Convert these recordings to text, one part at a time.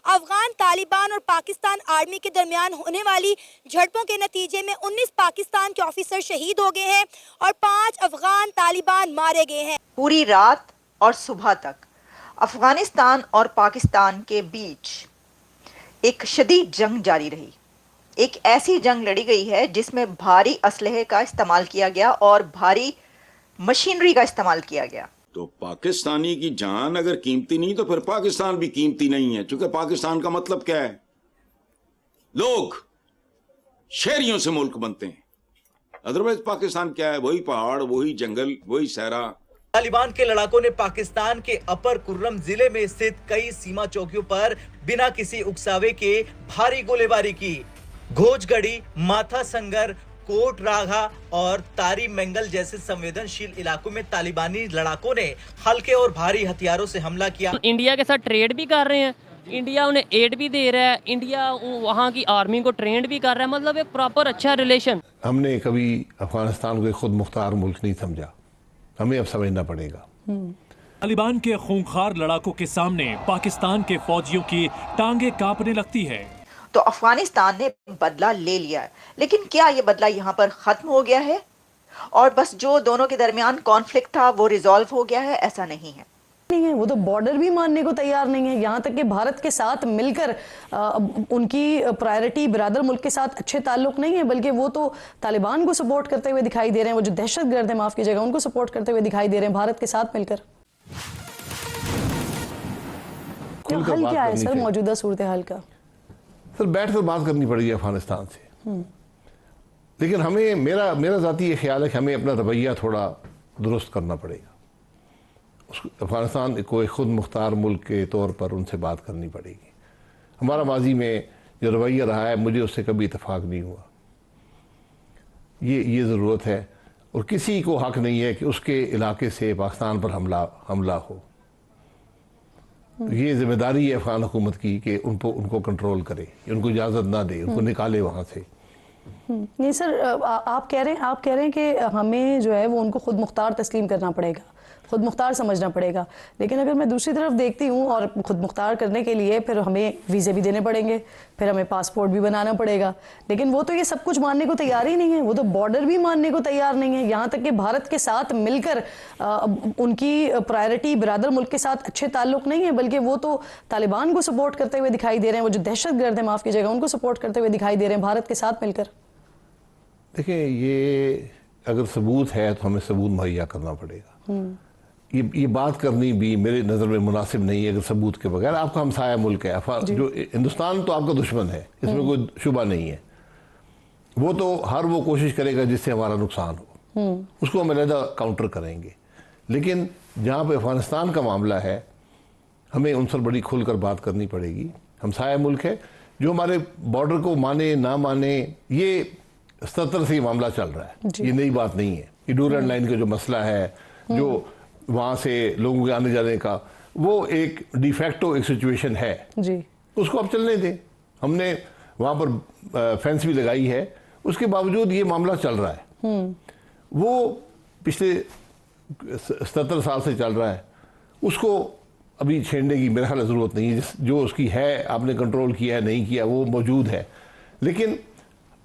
افغان طالبان اور پاکستان آرمی کے درمیان ہونے والی جھڑپوں کے نتیجے میں 19 پاکستان کے آفیسر شہید ہو گئے ہیں اور 5 افغان طالبان مارے گئے ہیں۔ پوری رات اور صبح تک افغانستان اور پاکستان کے بیچ ایک شدید جنگ جاری رہی۔ ایک ایسی جنگ لڑی گئی ہے جس میں بھاری اسلحے کا استعمال کیا گیا اور بھاری مشینری کا استعمال کیا گیا۔ تو پاکستانی کی جان اگر قیمتی نہیں تو پھر پاکستان بھی قیمتی نہیں ہے، چونکہ پاکستان کا مطلب کیا ہے؟ لوگ شہریوں سے ملک بنتے ہیں، ادروائز پاکستان کیا ہے؟ وہی پہاڑ، وہی جنگل، وہی صحرا۔ طالبان کے لڑاکوں نے پاکستان کے اپر کرم ضلع میں استھت کئی سیما چوکیوں پر بنا کسی اکساوے کے بھاری گولے باری کی۔ گھوج گڑھی، ماتھا سنگر، کوٹ راگھا اور تاری مینگل جیسے سنویدنشیل علاقوں میں طالبانی لڑاکوں نے ہلکے اور بھاری ہتھیاروں سے حملہ کیا۔ انڈیا کے ساتھ ٹریڈ بھی کر رہے ہیں، انڈیا انہیں ایڈ بھی دے رہا ہے، انڈیا وہاں کی آرمی کو ٹرینڈ بھی کر رہا ہے، مطلب ایک پراپر اچھا ریلیشن۔ ہم نے کبھی افغانستان کو ایک خود مختار ملک نہیں سمجھا، ہمیں اب سمجھنا پڑے گا۔ طالبان کے خونخوار لڑاکوں کے سامنے پاکستان کے فوجیوں کی ٹانگیں کانپنے لگتی ہے۔ تو افغانستان نے بدلہ لے لیا ہے، لیکن کیا یہ بدلہ یہاں پر ختم ہو گیا ہے اور بس جو دونوں کے درمیان کانفلکٹ تھا وہ ریزالو ہو گیا ہے؟ ایسا نہیں ہے۔ نہیں ہے، وہ تو بارڈر بھی ماننے کو تیار نہیں ہے، یہاں تک کہ بھارت کے ساتھ مل کر ان کی پرائرٹی برادر ملک کے ساتھ اچھے تعلق نہیں ہے، بلکہ وہ تو طالبان کو سپورٹ کرتے ہوئے دکھائی دے رہے ہیں، وہ جو دہشت گرد ہیں، معاف کیجئے گا، ان کو سپورٹ کرتے ہوئے دکھائی دے رہے ہیں بھارت کے ساتھ مل کر۔ حل کیا ہے سر موجودہ صورتحال کا؟ سر بیٹھ کر بات کرنی پڑے گی افغانستان سے، لیکن ہمیں میرا ذاتی یہ خیال ہے کہ ہمیں اپنا رویہ تھوڑا درست کرنا پڑے گا۔ افغانستان کو ایک خود مختار ملک کے طور پر ان سے بات کرنی پڑے گی۔ ہمارا ماضی میں جو رویہ رہا ہے مجھے اس سے کبھی اتفاق نہیں ہوا، یہ ضرورت ہے، اور کسی کو حق نہیں ہے کہ اس کے علاقے سے پاکستان پر حملہ ہو۔ یہ ذمہ داری ہے افغان حکومت کی کہ ان کو کنٹرول کرے، ان کو اجازت نہ دے، ان کو نکالے وہاں سے۔ نہیں سر، آپ کہہ رہے ہیں کہ ہمیں جو ہے وہ ان کو خود مختار تسلیم کرنا پڑے گا، خود مختار سمجھنا پڑے گا، لیکن اگر میں دوسری طرف دیکھتی ہوں اور خود مختار کرنے کے لیے پھر ہمیں ویزے بھی دینے پڑیں گے، پھر ہمیں پاسپورٹ بھی بنانا پڑے گا، لیکن وہ تو یہ سب کچھ ماننے کو تیار ہی نہیں ہے، وہ تو بارڈر بھی ماننے کو تیار نہیں ہے، یہاں تک کہ بھارت کے ساتھ مل کر ان کی پرائرٹی برادر ملک کے ساتھ اچھے تعلق نہیں ہے، بلکہ وہ تو طالبان کو سپورٹ کرتے ہوئے دکھائی دے رہے ہیں، وہ جو دہشت گرد ہیں، معاف کیجئے گا، ان کو سپورٹ کرتے ہوئے دکھائی دے رہے ہیں بھارت کے ساتھ مل کر۔ دیکھیں، یہ اگر ثبوت ہے تو ہمیں ثبوت مہیا کرنا پڑے گا۔ یہ بات کرنی بھی میرے نظر میں مناسب نہیں ہے اگر ثبوت کے بغیر۔ آپ کا ہمسایہ ملک ہے، جو ہندوستان تو آپ کا دشمن ہے، اس میں کوئی شبہ نہیں ہے، وہ تو ہر وہ کوشش کرے گا جس سے ہمارا نقصان ہو، اس کو ہم علیحدہ کاؤنٹر کریں گے، لیکن جہاں پہ افغانستان کا معاملہ ہے ہمیں ان سے بڑی کھل کر بات کرنی پڑے گی۔ ہمسایہ ملک ہے، جو ہمارے بارڈر کو مانے نہ مانے، یہ 77 سے یہ معاملہ چل رہا ہے، یہ نئی بات نہیں ہے۔ یہ ڈورینڈ لائن کا جو مسئلہ ہے، جو وہاں سے لوگوں کے آنے جانے کا، وہ ایک ڈی فیکٹو ایک سچویشن ہے، اس کو اب چلنے دیں۔ ہم نے وہاں پر فینس بھی لگائی ہے، اس کے باوجود یہ معاملہ چل رہا ہے، وہ پچھلے 77 سال سے چل رہا ہے، اس کو ابھی چھیڑنے کی میرے خیال ضرورت نہیں ہے۔ جو اس کی ہے، آپ نے کنٹرول کیا ہے نہیں کیا، وہ موجود ہے، لیکن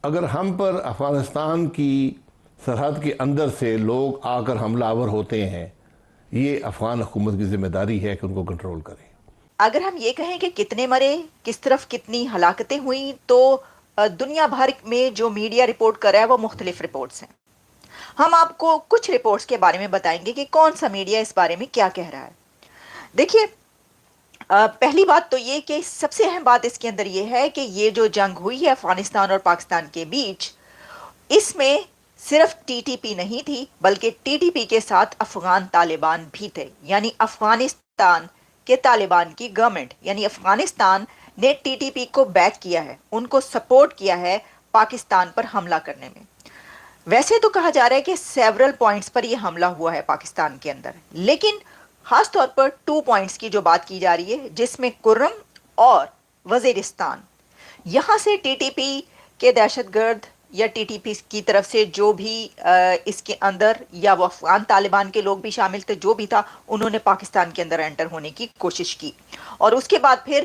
اگر ہم پر افغانستان کی سرحد کے اندر سے لوگ آ کر حملہ آور ہوتے ہیں، یہ افغان حکومت کی ذمہ داری ہے کہ ان کو کنٹرول کرے۔ اگر ہم یہ کہیں کہ کتنے مرے، کس طرف کتنی ہلاکتیں ہوئیں، تو دنیا بھر میں جو میڈیا رپورٹ کر رہا ہے وہ مختلف رپورٹس ہیں۔ ہم آپ کو کچھ رپورٹس کے بارے میں بتائیں گے کہ کون سا میڈیا اس بارے میں کیا کہہ رہا ہے۔ دیکھیے، پہلی بات تو یہ کہ سب سے اہم بات اس کے اندر یہ ہے کہ یہ جو جنگ ہوئی ہے افغانستان اور پاکستان کے بیچ، اس میں صرف ٹی ٹی پی نہیں تھی، بلکہ ٹی ٹی پی کے ساتھ افغان طالبان بھی تھے، یعنی افغانستان کے طالبان کی گورنمنٹ، یعنی افغانستان نے ٹی ٹی پی کو بیک کیا ہے، ان کو سپورٹ کیا ہے پاکستان پر حملہ کرنے میں۔ ویسے تو کہا جا رہا ہے کہ سیورل پوائنٹس پر یہ حملہ ہوا ہے پاکستان کے اندر، لیکن خاص طور پر 2 پوائنٹس کی جو بات کی جا رہی ہے، جس میں کرم اور وزیرستان، یہاں سے ٹی ٹی پی کے دہشت گرد یا ٹی ٹی پی کی طرف سے جو بھی اس کے اندر، یا وہ افغان طالبان کے لوگ بھی شامل تھے، جو بھی تھا، انہوں نے پاکستان کے اندر انٹر ہونے کی کوشش کی، اور اس کے بعد پھر